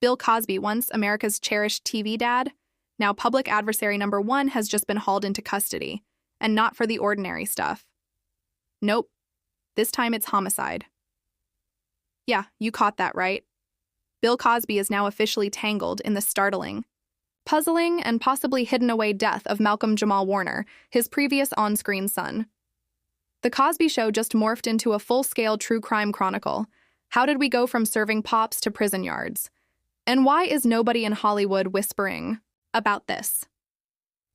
Bill Cosby, once America's cherished TV dad, now public adversary number one, has just been hauled into custody, and not for the ordinary stuff. Nope. This time it's homicide. Yeah, you caught that right. Bill Cosby is now officially tangled in the startling, puzzling, and possibly hidden away death of Malcolm Jamal Warner, his previous on-screen son. The Cosby Show just morphed into a full-scale true crime chronicle. How did we go from serving pops to prison yards? And why is nobody in Hollywood whispering about this?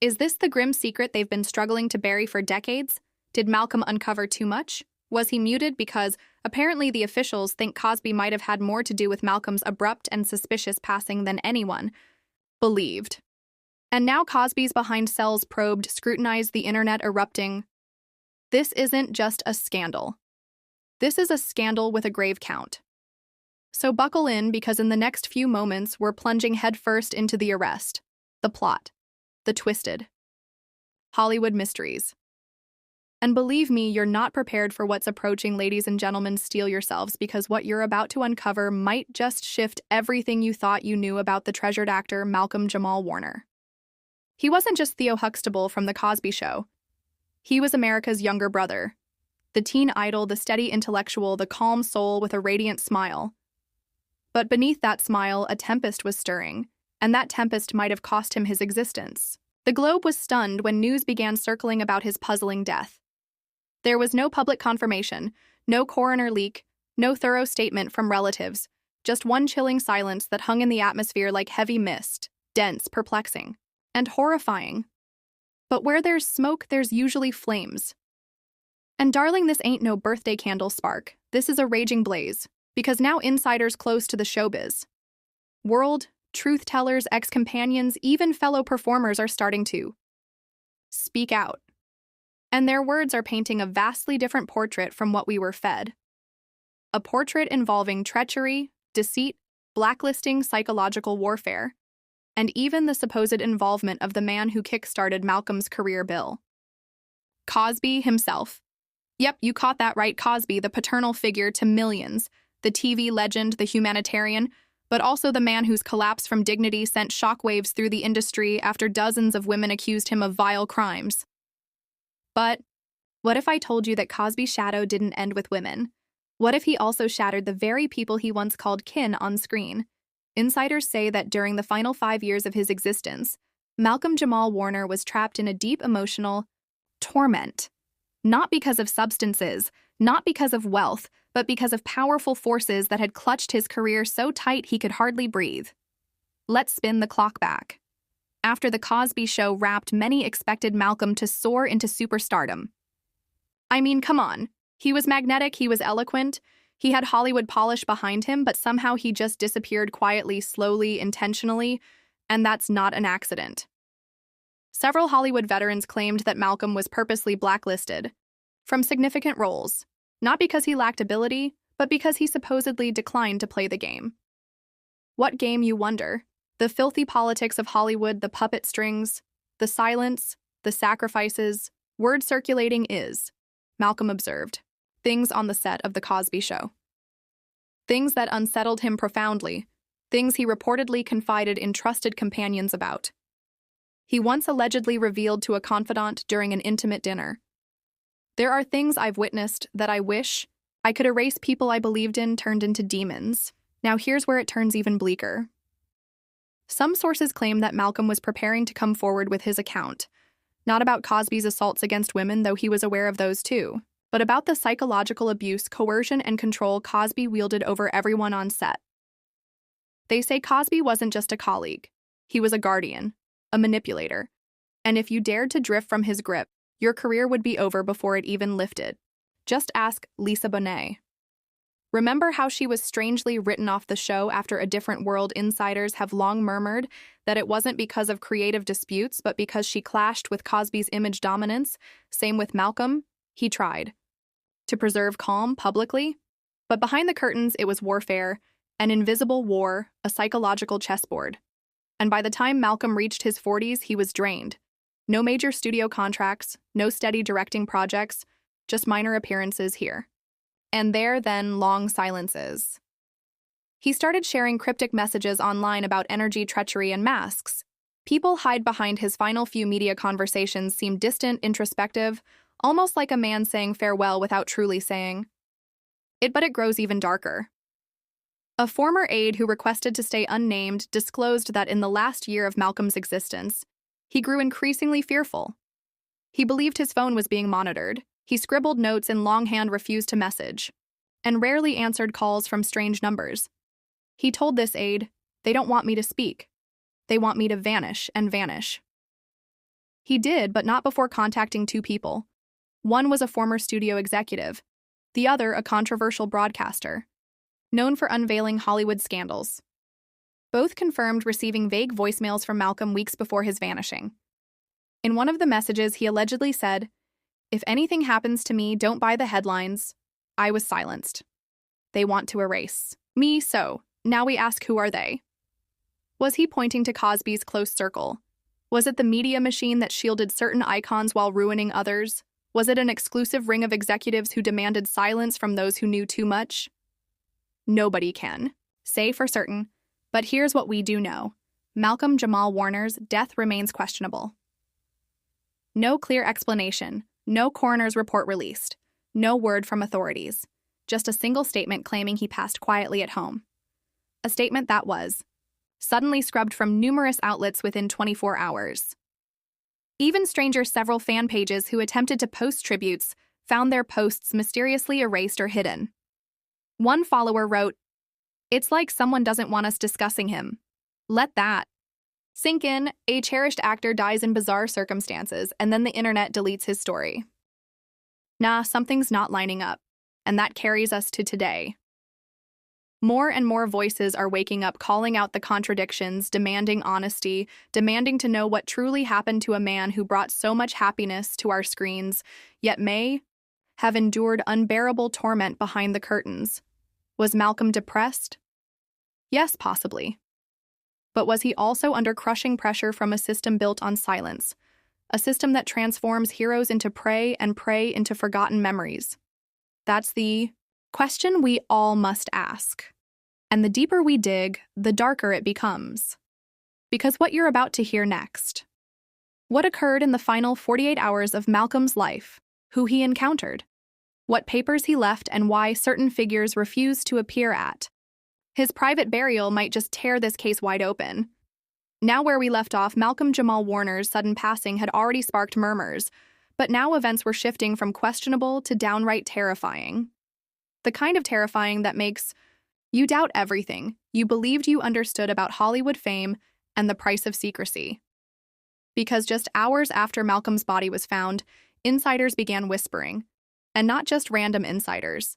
Is this the grim secret they've been struggling to bury for decades? Did Malcolm uncover too much? Was he muted because apparently the officials think Cosby might have had more to do with Malcolm's abrupt and suspicious passing than anyone believed? And now Cosby's behind cells probed, scrutinized, the internet erupting. This isn't just a scandal. This is a scandal with a grave count. So buckle in, because in the next few moments, we're plunging headfirst into the arrest, the plot, the twisted Hollywood mysteries. And believe me, you're not prepared for what's approaching, ladies and gentlemen. Steel yourselves, because what you're about to uncover might just shift everything you thought you knew about the treasured actor Malcolm Jamal Warner. He wasn't just Theo Huxtable from The Cosby Show. He was America's younger brother, the teen idol, the steady intellectual, the calm soul with a radiant smile. But beneath that smile, a tempest was stirring, and that tempest might have cost him his existence. The globe was stunned when news began circling about his puzzling death. There was no public confirmation, no coroner leak, no thorough statement from relatives, just one chilling silence that hung in the atmosphere like heavy mist, dense, perplexing, and horrifying. But where there's smoke, there's usually flames. And darling, this ain't no birthday candle spark. This is a raging blaze, because now insiders close to the showbiz, world, truth-tellers, ex-companions, even fellow performers are starting to speak out. And their words are painting a vastly different portrait from what we were fed. A portrait involving treachery, deceit, blacklisting, psychological warfare, and even the supposed involvement of the man who kick-started Malcolm's career, Bill Cosby himself. Yep, you caught that right, Cosby, the paternal figure to millions, the TV legend, the humanitarian, but also the man whose collapse from dignity sent shockwaves through the industry after dozens of women accused him of vile crimes. But what if I told you that Cosby's shadow didn't end with women? What if he also shattered the very people he once called kin on screen? Insiders say that during the final 5 years of his existence, Malcolm Jamal Warner was trapped in a deep emotional torment. Not because of substances, not because of wealth, but because of powerful forces that had clutched his career so tight he could hardly breathe. Let's spin the clock back. After The Cosby Show wrapped, many expected Malcolm to soar into superstardom. I mean, come on. He was magnetic, he was eloquent, he had Hollywood polish behind him, but somehow he just disappeared quietly, slowly, intentionally, and that's not an accident. Several Hollywood veterans claimed that Malcolm was purposely blacklisted from significant roles, not because he lacked ability, but because he supposedly declined to play the game. What game, you wonder? The filthy politics of Hollywood, the puppet strings, the silence, the sacrifices, word circulating is, Malcolm observed, things on the set of The Cosby Show. Things that unsettled him profoundly, things he reportedly confided in trusted companions about. He once allegedly revealed to a confidant during an intimate dinner, "There are things I've witnessed that I wish I could erase. People I believed in turned into demons." Now here's where it turns even bleaker. Some sources claim that Malcolm was preparing to come forward with his account, not about Cosby's assaults against women, though he was aware of those too, but about the psychological abuse, coercion, and control Cosby wielded over everyone on set. They say Cosby wasn't just a colleague. He was a guardian, a manipulator, and if you dared to drift from his grip, your career would be over before it even lifted. Just ask Lisa Bonet. Remember how she was strangely written off the show after A Different World? Insiders have long murmured that it wasn't because of creative disputes, but because she clashed with Cosby's image dominance. Same with Malcolm. He tried to preserve calm publicly, but behind the curtains it was warfare, an invisible war, a psychological chessboard. And by the time Malcolm reached his 40s, he was drained. No major studio contracts, no steady directing projects, just minor appearances here and there, then long silences. He started sharing cryptic messages online about energy treachery and masks. People hide behind his final few media conversations seemed distant, introspective, almost like a man saying farewell without truly saying it, but it grows even darker. A former aide who requested to stay unnamed disclosed that in the last year of Malcolm's existence, he grew increasingly fearful. He believed his phone was being monitored. He scribbled notes in longhand, refused to message, and rarely answered calls from strange numbers. He told this aide, "They don't want me to speak. They want me to vanish and vanish." He did, but not before contacting two people. One was a former studio executive, the other a controversial broadcaster, known for unveiling Hollywood scandals. Both confirmed receiving vague voicemails from Malcolm weeks before his vanishing. In one of the messages, he allegedly said, "If anything happens to me, don't buy the headlines. I was silenced. They want to erase me, so now we ask, who are they?" Was he pointing to Cosby's close circle? Was it the media machine that shielded certain icons while ruining others? Was it an exclusive ring of executives who demanded silence from those who knew too much? Nobody can say for certain, but here's what we do know. Malcolm Jamal Warner's death remains questionable. No clear explanation, no coroner's report released, no word from authorities, just a single statement claiming he passed quietly at home. A statement that was suddenly scrubbed from numerous outlets within 24 hours. Even stranger, several fan pages who attempted to post tributes found their posts mysteriously erased or hidden. One follower wrote, "It's like someone doesn't want us discussing him. Let that sink in. A cherished actor dies in bizarre circumstances, and then the internet deletes his story." Nah, something's not lining up, and that carries us to today. More and more voices are waking up, calling out the contradictions, demanding honesty, demanding to know what truly happened to a man who brought so much happiness to our screens, yet may have endured unbearable torment behind the curtains. Was Malcolm depressed? Yes, possibly. But was he also under crushing pressure from a system built on silence, a system that transforms heroes into prey and prey into forgotten memories? That's the question we all must ask. And the deeper we dig, the darker it becomes. Because what you're about to hear next. What occurred in the final 48 hours of Malcolm's life, who he encountered, what papers he left, and why certain figures refused to appear at his private burial might just tear this case wide open. Now, where we left off, Malcolm Jamal Warner's sudden passing had already sparked murmurs, but now events were shifting from questionable to downright terrifying. The kind of terrifying that makes you doubt everything you believed you understood about Hollywood fame and the price of secrecy. Because just hours after Malcolm's body was found, insiders began whispering, and not just random insiders.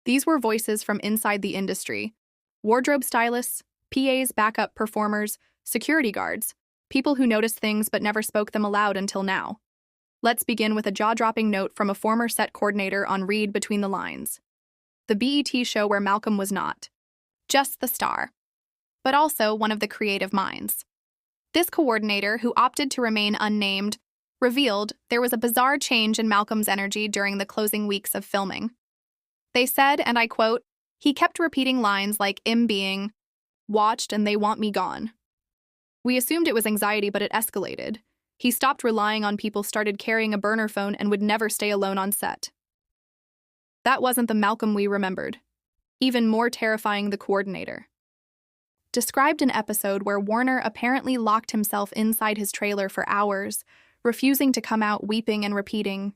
These were voices from inside the industry: wardrobe stylists, PAs, backup performers, security guards, people who noticed things but never spoke them aloud until now. Let's begin with a jaw-dropping note from a former set coordinator on Read Between the Lines, the BET show where Malcolm was not just the star, but also one of the creative minds. This coordinator, who opted to remain unnamed, revealed there was a bizarre change in Malcolm's energy during the closing weeks of filming. They said, and I quote, "He kept repeating lines like being watched and they want me gone." We assumed it was anxiety, but it escalated. He stopped relying on people, started carrying a burner phone, and would never stay alone on set. That wasn't the Malcolm we remembered. Even more terrifying, the coordinator described an episode where Warner apparently locked himself inside his trailer for hours, refusing to come out, weeping and repeating,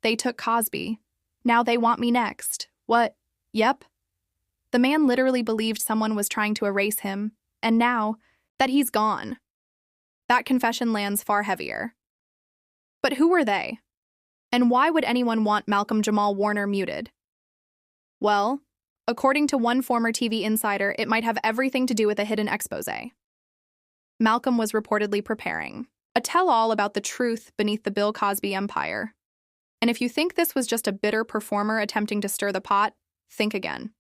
"They took Cosby. Now they want me next. What? Yep." The man literally believed someone was trying to erase him, and now that he's gone, that confession lands far heavier. But who were they? And why would anyone want Malcolm Jamal Warner muted? Well, according to one former TV insider, it might have everything to do with a hidden exposé. Malcolm was reportedly preparing a tell-all about the truth beneath the Bill Cosby empire. And if you think this was just a bitter performer attempting to stir the pot, think again.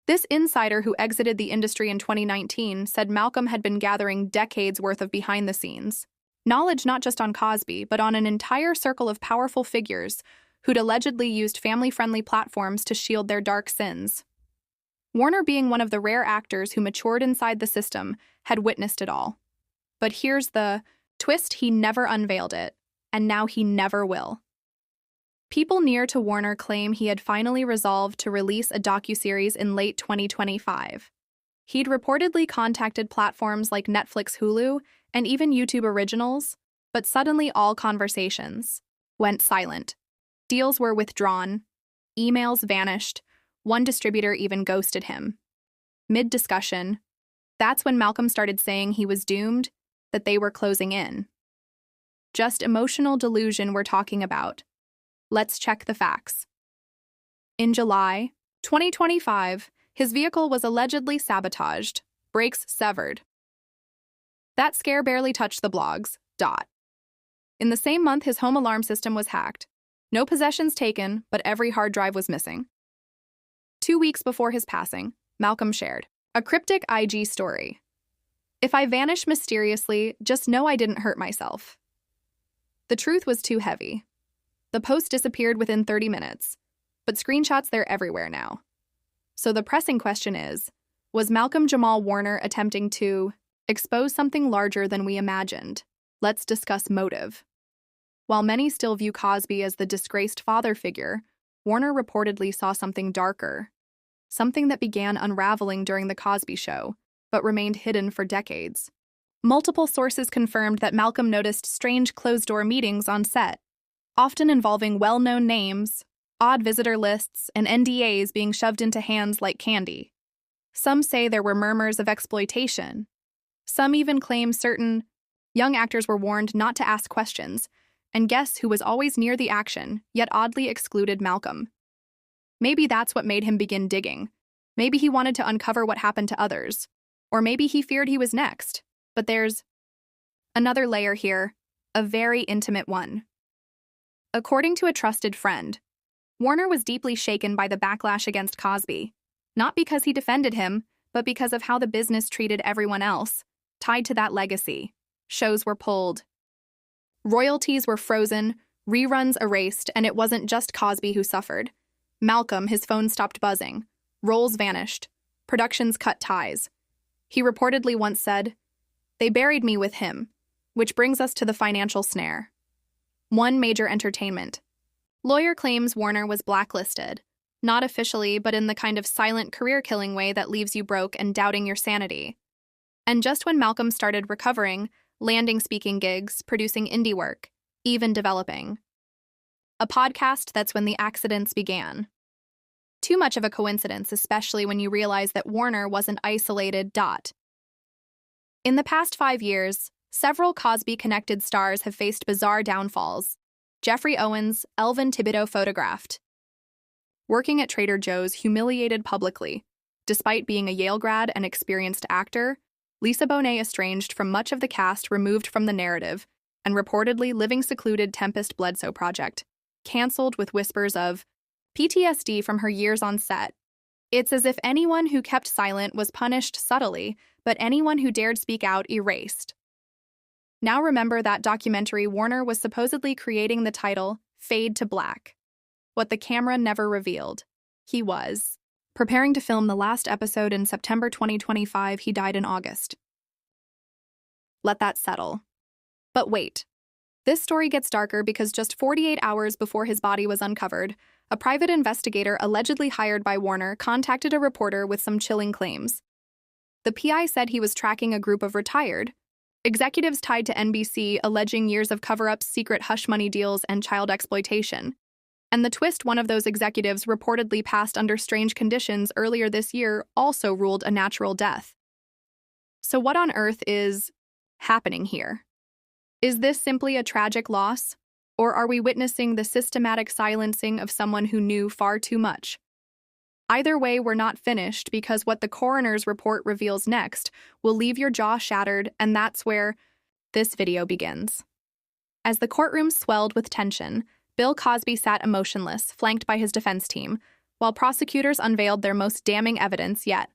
This insider, who exited the industry in 2019, said Malcolm had been gathering decades' worth of behind-the-scenes knowledge, not just on Cosby, but on an entire circle of powerful figures who'd allegedly used family-friendly platforms to shield their dark sins. Warner, being one of the rare actors who matured inside the system, had witnessed it all. But here's the twist: he never unveiled it, and now he never will. People near to Warner claim he had finally resolved to release a docuseries in late 2025. He'd reportedly contacted platforms like Netflix, Hulu, and even YouTube Originals, but suddenly all conversations went silent. Deals were withdrawn, emails vanished, one distributor even ghosted him. Mid-discussion, that's when Malcolm started saying he was doomed, that they were closing in. Just emotional delusion we're talking about. Let's check the facts. In July 2025, his vehicle was allegedly sabotaged, brakes severed. That scare barely touched the blogs. In the same month, his home alarm system was hacked. No possessions taken, but every hard drive was missing. 2 weeks before his passing, Malcolm shared a cryptic IG story. "If I vanish mysteriously, just know I didn't hurt myself." The truth was too heavy. The post disappeared within 30 minutes, but screenshots, they're everywhere now. So the pressing question is, was Malcolm Jamal Warner attempting to expose something larger than we imagined? Let's discuss motive. While many still view Cosby as the disgraced father figure, Warner reportedly saw something darker, something that began unraveling during The Cosby Show, but remained hidden for decades. Multiple sources confirmed that Malcolm noticed strange closed-door meetings on set, often involving well-known names, odd visitor lists, and NDAs being shoved into hands like candy. Some say there were murmurs of exploitation. Some even claim certain young actors were warned not to ask questions, and guess who was always near the action, yet oddly excluded Malcolm? Maybe that's what made him begin digging. Maybe he wanted to uncover what happened to others. Or maybe he feared he was next. But there's another layer here, a very intimate one. According to a trusted friend, Warner was deeply shaken by the backlash against Cosby, not because he defended him, but because of how the business treated everyone else, tied to that legacy. Shows were pulled. Royalties were frozen, reruns erased, and it wasn't just Cosby who suffered. Malcolm, his phone stopped buzzing. Roles vanished. Productions cut ties. He reportedly once said, "They buried me with him," which brings us to the financial snare. One Major Entertainment. Lawyer claims Warner was blacklisted, not officially, but in the kind of silent career-killing way that leaves you broke and doubting your sanity. And just when Malcolm started recovering, landing speaking gigs, producing indie work, even developing a podcast, that's when the accidents began. Too much of a coincidence, especially when you realize that Warner wasn't isolated. In the past 5 years, several Cosby-connected stars have faced bizarre downfalls. Jeffrey Owens, Elvin Thibodeau photographed. Working at Trader Joe's, humiliated publicly. Despite being a Yale grad and experienced actor, Lisa Bonet estranged from much of the cast, removed from the narrative, and reportedly living secluded. Tempest Bledsoe project, canceled with whispers of PTSD from her years on set. It's as if anyone who kept silent was punished subtly, but anyone who dared speak out erased. Now remember that documentary Warner was supposedly creating, the title, Fade to Black. What the camera never revealed. He was preparing to film the last episode in September 2025. He died in August. Let that settle. But wait. This story gets darker because just 48 hours before his body was uncovered, a private investigator allegedly hired by Warner contacted a reporter with some chilling claims. The PI said he was tracking a group of retired executives tied to NBC, alleging years of cover-ups, secret hush money deals, and child exploitation. And the twist: one of those executives reportedly passed under strange conditions earlier this year, also ruled a natural death. So what on earth is happening here? Is this simply a tragic loss? Or are we witnessing the systematic silencing of someone who knew far too much? Either way, we're not finished, because what the coroner's report reveals next will leave your jaw shattered, and that's where this video begins. As the courtroom swelled with tension, Bill Cosby sat emotionless, flanked by his defense team, while prosecutors unveiled their most damning evidence yet.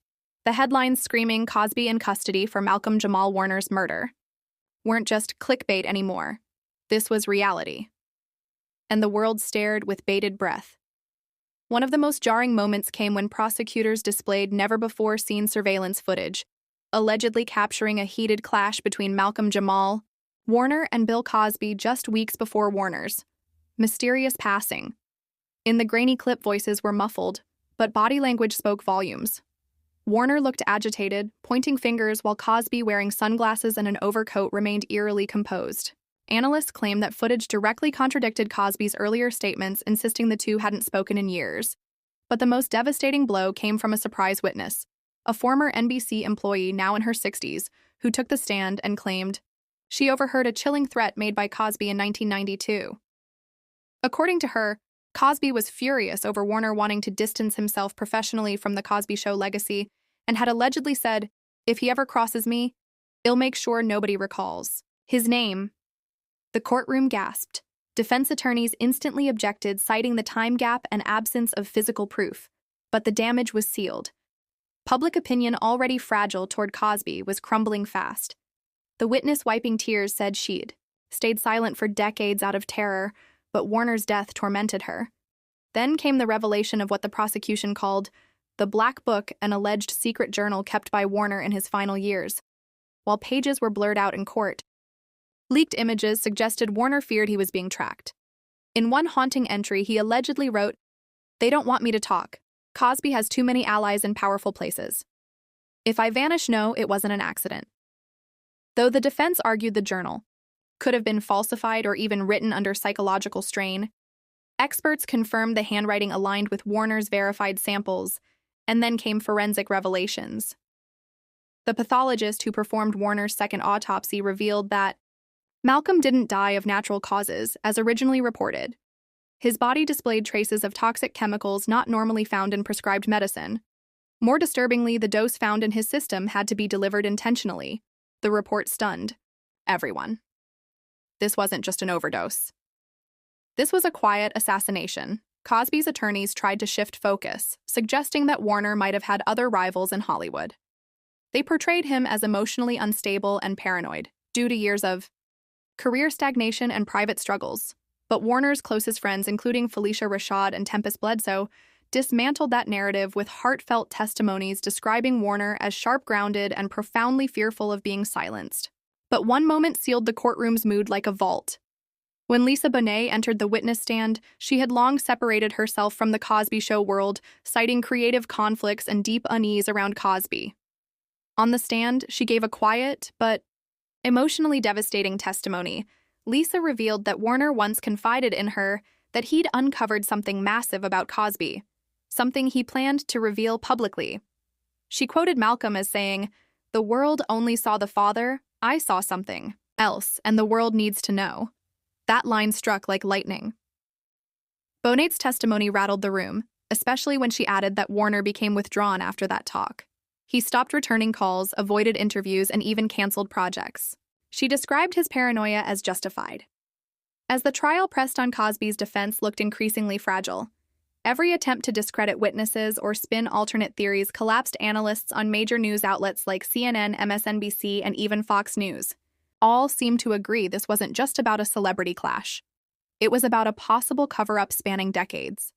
The headlines screaming "Cosby in custody for Malcolm Jamal Warner's murder" weren't just clickbait anymore. This was reality. And the world stared with bated breath. One of the most jarring moments came when prosecutors displayed never-before-seen surveillance footage, allegedly capturing a heated clash between Malcolm Jamal, Warner, and Bill Cosby just weeks before Warner's mysterious passing. In the grainy clip, voices were muffled, but body language spoke volumes. Warner looked agitated, pointing fingers, while Cosby, wearing sunglasses and an overcoat, remained eerily composed. Analysts claim that footage directly contradicted Cosby's earlier statements, insisting the two hadn't spoken in years. But the most devastating blow came from a surprise witness, a former NBC employee now in her 60s, who took the stand and claimed she overheard a chilling threat made by Cosby in 1992. According to her, Cosby was furious over Warner wanting to distance himself professionally from The Cosby Show legacy and had allegedly said, "If he ever crosses me, I'll make sure nobody recalls his name." The courtroom gasped. Defense attorneys instantly objected, citing the time gap and absence of physical proof. But the damage was sealed. Public opinion, already fragile toward Cosby, was crumbling fast. The witness, wiping tears, said she'd stayed silent for decades out of terror, but Warner's death tormented her. Then came the revelation of what the prosecution called the Black Book, an alleged secret journal kept by Warner in his final years. While pages were blurred out in court, leaked images suggested Warner feared he was being tracked. In one haunting entry, he allegedly wrote, "They don't want me to talk. Cosby has too many allies in powerful places. If I vanish, no, it wasn't an accident." Though the defense argued the journal could have been falsified or even written under psychological strain, experts confirmed the handwriting aligned with Warner's verified samples, and then came forensic revelations. The pathologist who performed Warner's second autopsy revealed that Malcolm didn't die of natural causes, as originally reported. His body displayed traces of toxic chemicals not normally found in prescribed medicine. More disturbingly, the dose found in his system had to be delivered intentionally. The report stunned everyone. This wasn't just an overdose. This was a quiet assassination. Cosby's attorneys tried to shift focus, suggesting that Warner might have had other rivals in Hollywood. They portrayed him as emotionally unstable and paranoid, due to years of career stagnation and private struggles. But Warner's closest friends, including Felicia Rashad and Tempest Bledsoe, dismantled that narrative with heartfelt testimonies describing Warner as sharp-grounded and profoundly fearful of being silenced. But one moment sealed the courtroom's mood like a vault. When Lisa Bonet entered the witness stand, she had long separated herself from the Cosby Show world, citing creative conflicts and deep unease around Cosby. On the stand, she gave a quiet but emotionally devastating testimony. Lisa revealed that Warner once confided in her that he'd uncovered something massive about Cosby, something he planned to reveal publicly. She quoted Malcolm as saying, "The world only saw the father. I saw something else, and the world needs to know." That line struck like lightning. Bonet's testimony rattled the room, especially when she added that Warner became withdrawn after that talk. He stopped returning calls, avoided interviews, and even canceled projects. She described his paranoia as justified. As the trial pressed on, Cosby's defense looked increasingly fragile. Every attempt to discredit witnesses or spin alternate theories collapsed. Analysts on major news outlets like CNN, MSNBC, and even Fox News all seemed to agree this wasn't just about a celebrity clash. It was about a possible cover-up spanning decades.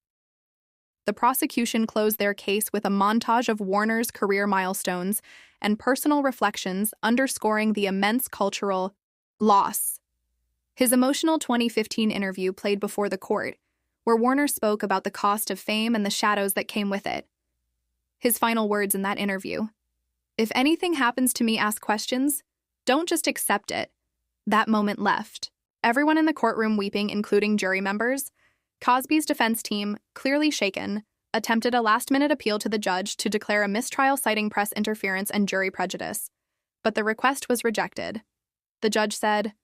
The prosecution closed their case with a montage of Warner's career milestones and personal reflections, underscoring the immense cultural loss. His emotional 2015 interview played before the court, where Warner spoke about the cost of fame and the shadows that came with it. His final words in that interview: "If anything happens to me, ask questions. Don't just accept it." That moment left everyone in the courtroom weeping, including jury members. Cosby's defense team, clearly shaken, attempted a last-minute appeal to the judge to declare a mistrial, citing press interference and jury prejudice. But the request was rejected. The judge said,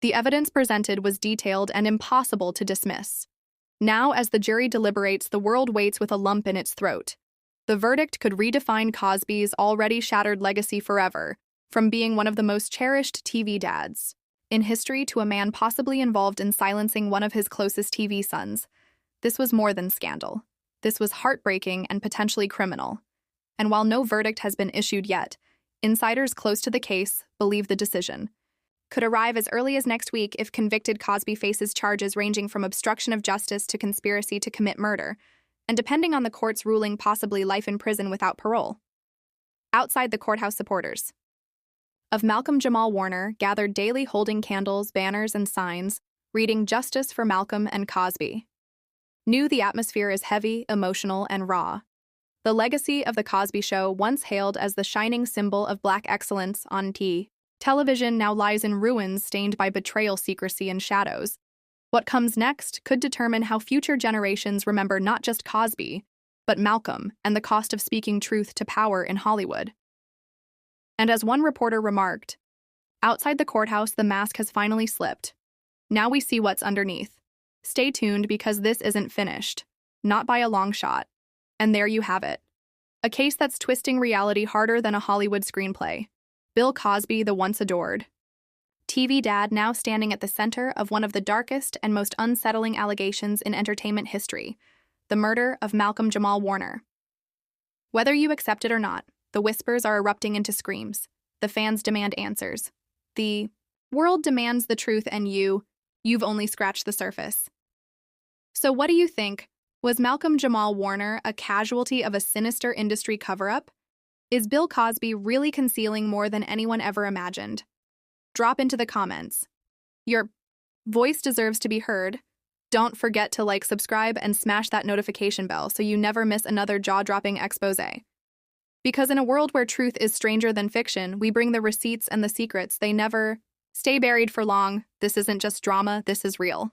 "The evidence presented was detailed and impossible to dismiss." Now, as the jury deliberates, the world waits with a lump in its throat. The verdict could redefine Cosby's already shattered legacy forever, from being one of the most cherished TV dads in history to a man possibly involved in silencing one of his closest TV sons. This was more than scandal. This was heartbreaking and potentially criminal. And while no verdict has been issued yet, insiders close to the case believe the decision could arrive as early as next week if convicted. Cosby faces charges ranging from obstruction of justice to conspiracy to commit murder. and depending on the court's ruling, possibly life in prison without parole. Outside the courthouse, supporters of Malcolm Jamal Warner gathered daily holding candles, banners, and signs, reading "Justice for Malcolm and Cosby." Knew the atmosphere is heavy, emotional, and raw. The legacy of The Cosby Show, once hailed as the shining symbol of Black excellence on television, now lies in ruins, stained by betrayal, secrecy, and shadows. What comes next could determine how future generations remember not just Cosby, but Malcolm and the cost of speaking truth to power in Hollywood. And as one reporter remarked, outside the courthouse, the mask has finally slipped. Now we see what's underneath. Stay tuned, because this isn't finished. Not by a long shot. And there you have it. A case that's twisting reality harder than a Hollywood screenplay. Bill Cosby, the once adored TV dad, now standing at the center of one of the darkest and most unsettling allegations in entertainment history, the murder of Malcolm Jamal Warner. Whether you accept it or not, the whispers are erupting into screams. The fans demand answers. The world demands the truth, and you've only scratched the surface. So what do you think? Was Malcolm Jamal Warner a casualty of a sinister industry cover-up? Is Bill Cosby really concealing more than anyone ever imagined? Drop into the comments. Your voice deserves to be heard. Don't forget to like, subscribe, and smash that notification bell so you never miss another jaw-dropping expose. Because in a world where truth is stranger than fiction, we bring the receipts and the secrets. They never stay buried for long. This isn't just drama, this is real.